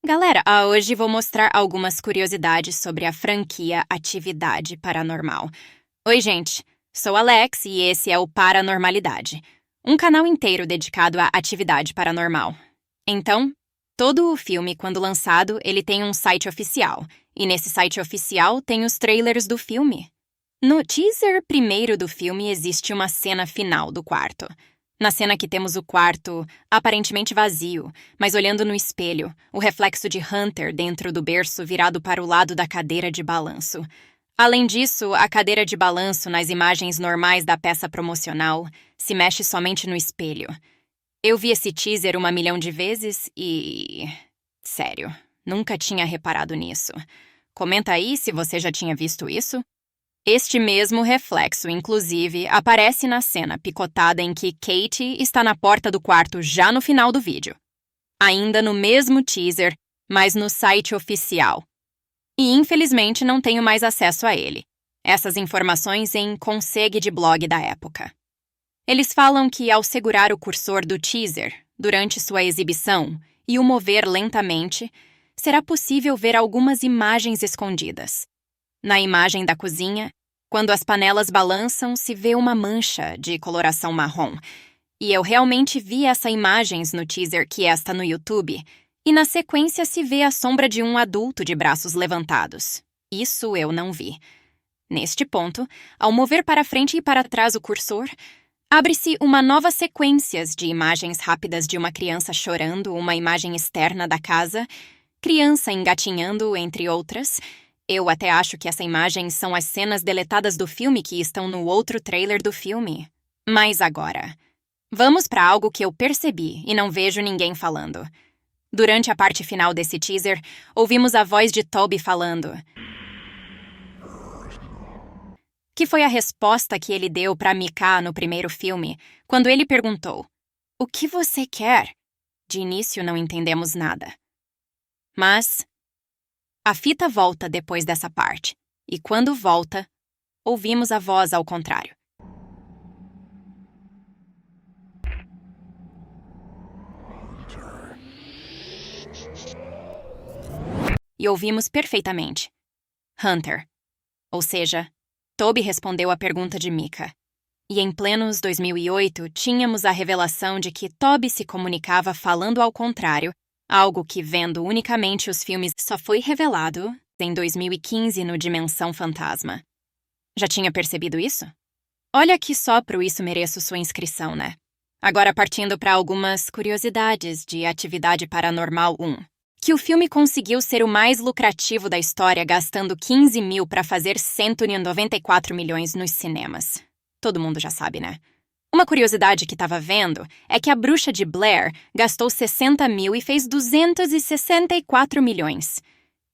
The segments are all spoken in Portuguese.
Galera, hoje vou mostrar algumas curiosidades sobre a franquia Atividade Paranormal. Oi, gente. Sou Alex e esse é o Paranormalidade, um canal inteiro dedicado à atividade paranormal. Então, todo o filme, quando lançado, ele tem um site oficial. E nesse site oficial tem os trailers do filme. No teaser primeiro do filme existe uma cena final do quarto. Na cena que temos o quarto aparentemente vazio, mas olhando no espelho, o reflexo de Hunter dentro do berço virado para o lado da cadeira de balanço. Além disso, a cadeira de balanço nas imagens normais da peça promocional se mexe somente no espelho. Eu vi esse teaser 1.000.000 de vezes e... sério, nunca tinha reparado nisso. Comenta aí se você já tinha visto isso. Este mesmo reflexo, inclusive, aparece na cena picotada em que Katie está na porta do quarto já no final do vídeo. Ainda no mesmo teaser, mas no site oficial. E infelizmente não tenho mais acesso a ele. Essas informações em consegue de blog da época. Eles falam que ao segurar o cursor do teaser durante sua exibição e o mover lentamente, será possível ver algumas imagens escondidas. Na imagem da cozinha, quando as panelas balançam, se vê uma mancha de coloração marrom. E eu realmente vi essas imagens no teaser que está no YouTube, e na sequência se vê a sombra de um adulto de braços levantados. Isso eu não vi. Neste ponto, ao mover para frente e para trás o cursor, abre-se uma nova sequência de imagens rápidas de uma criança chorando, uma imagem externa da casa, criança engatinhando, entre outras. Eu até acho que essa imagem são as cenas deletadas do filme que estão no outro trailer do filme. Mas agora, vamos para algo que eu percebi e não vejo ninguém falando. Durante a parte final desse teaser, ouvimos a voz de Toby falando, que foi a resposta que ele deu para Micah no primeiro filme, quando ele perguntou, "O que você quer?" De início não entendemos nada. Mas a fita volta depois dessa parte, e quando volta, ouvimos a voz ao contrário. E ouvimos perfeitamente. Hunter. Ou seja, Toby respondeu à pergunta de Micah. E em plenos 2008, tínhamos a revelação de que Toby se comunicava falando ao contrário, algo que, vendo unicamente os filmes, só foi revelado em 2015 no Dimensão Fantasma. Já tinha percebido isso? Olha que só por isso mereço sua inscrição, né? Agora partindo para algumas curiosidades de Atividade Paranormal 1. Que o filme conseguiu ser o mais lucrativo da história, gastando 15 mil para fazer 194 milhões nos cinemas. Todo mundo já sabe, né? Uma curiosidade que estava vendo é que A Bruxa de Blair gastou 60 mil e fez 264 milhões.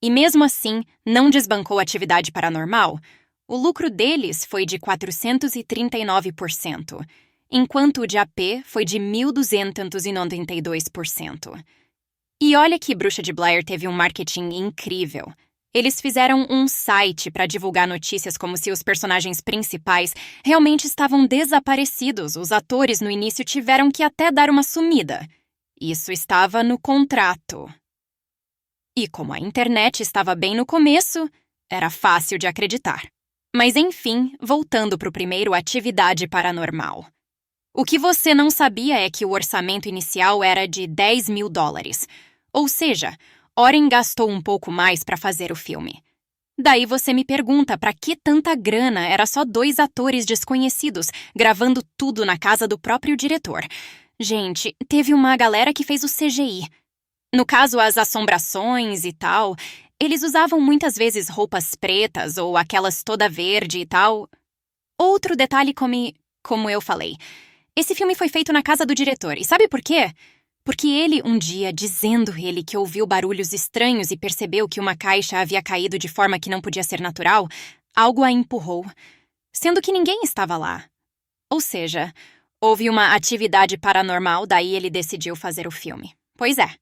E mesmo assim, não desbancou a Atividade Paranormal. O lucro deles foi de 439%, enquanto o de AP foi de 1.292%. E olha que Bruxa de Blair teve um marketing incrível. Eles fizeram um site para divulgar notícias como se os personagens principais realmente estavam desaparecidos. Os atores no início tiveram que até dar uma sumida. Isso estava no contrato. E como a internet estava bem no começo, era fácil de acreditar. Mas enfim, voltando para o primeiro Atividade Paranormal. O que você não sabia é que o orçamento inicial era de $10 mil. Ou seja, Oren gastou um pouco mais para fazer o filme. Daí você me pergunta para que tanta grana, era só 2 atores desconhecidos, gravando tudo na casa do próprio diretor. Gente, teve uma galera que fez o CGI. No caso, as assombrações e tal, eles usavam muitas vezes roupas pretas ou aquelas toda verde e tal. Outro detalhe como eu falei, esse filme foi feito na casa do diretor, e sabe por quê? Porque ele, um dia, dizendo ele que ouviu barulhos estranhos e percebeu que uma caixa havia caído de forma que não podia ser natural, algo a empurrou, sendo que ninguém estava lá. Ou seja, houve uma atividade paranormal, daí ele decidiu fazer o filme. Pois é.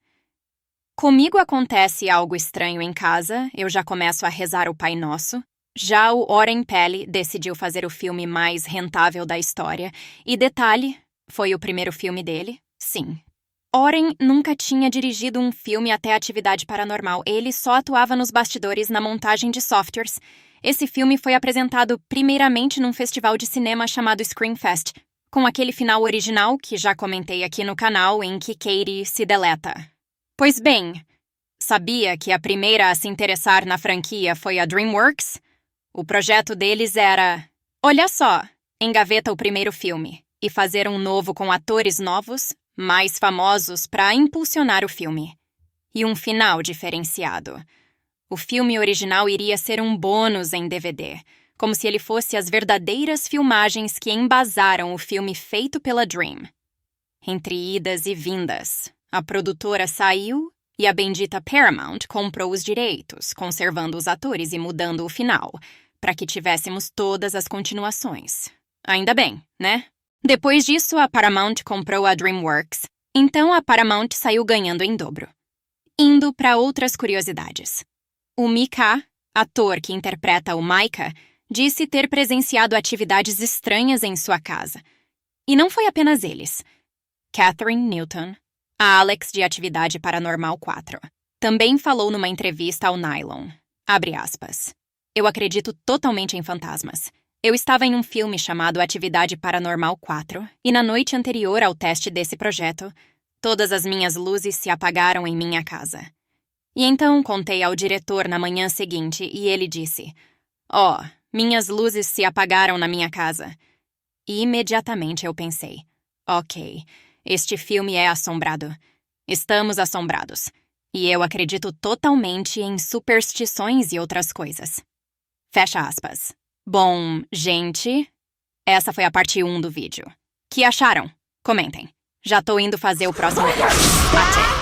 Comigo acontece algo estranho em casa, eu já começo a rezar o Pai Nosso. Já o Oren Peli decidiu fazer o filme mais rentável da história. E detalhe, foi o primeiro filme dele? Sim. Oren nunca tinha dirigido um filme até Atividade Paranormal. Ele só atuava nos bastidores na montagem de softwares. Esse filme foi apresentado primeiramente num festival de cinema chamado Screamfest, com aquele final original que já comentei aqui no canal em que Katie se deleta. Pois bem, sabia que a primeira a se interessar na franquia foi a DreamWorks? O projeto deles era, olha só, engaveta o primeiro filme e fazer um novo com atores novos, mais famosos para impulsionar o filme. E um final diferenciado. O filme original iria ser um bônus em DVD, como se ele fosse as verdadeiras filmagens que embasaram o filme feito pela Dream. Entre idas e vindas, a produtora saiu e a bendita Paramount comprou os direitos, conservando os atores e mudando o final, para que tivéssemos todas as continuações. Ainda bem, né? Depois disso, a Paramount comprou a DreamWorks, então a Paramount saiu ganhando em dobro. Indo para outras curiosidades. O Mika, ator que interpreta o Micah, disse ter presenciado atividades estranhas em sua casa. E não foi apenas eles. Catherine Newton, a Alex de Atividade Paranormal 4, também falou numa entrevista ao Nylon. Abre aspas. Eu acredito totalmente em fantasmas. Eu estava em um filme chamado Atividade Paranormal 4 e na noite anterior ao teste desse projeto, todas as minhas luzes se apagaram em minha casa. E então contei ao diretor na manhã seguinte e ele disse, minhas luzes se apagaram na minha casa. E imediatamente eu pensei, ok, este filme é assombrado. Estamos assombrados. E eu acredito totalmente em superstições e outras coisas. Fecha aspas. Bom, gente, essa foi a parte 1 do vídeo. Que acharam? Comentem. Já tô indo fazer o próximo vídeo. Até!